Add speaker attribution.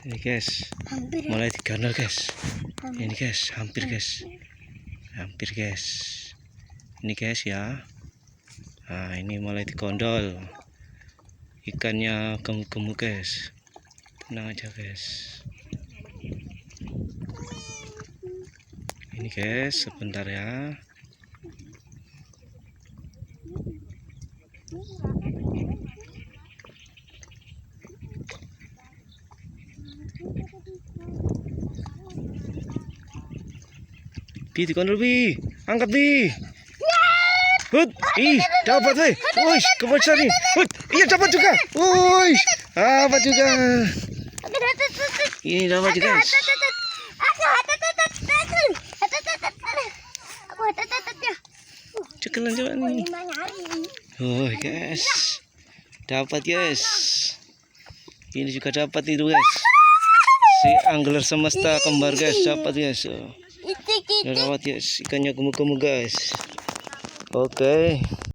Speaker 1: Ini guys, mulai digandol guys. Ini guys, hampir guys, ini guys ya. Nah, ini mulai digondol. Ikannya gemuk-gemuk guys. Tenang aja guys. Ini guys, sebentar ya. Bi, dikondol bi, angkat bi. Hut, dapat weh. Woi, kebocor nih. Hut, iya dapat juga. Woi, dapat juga. Ini dapat juga. Cekelan coba nih. Oh guys, dapat guys. Ini juga dapat itu guys. Si angler semesta kembar guys, dapat guys. Dapat guys, ikannya gemuk-gemuk guys. Oke.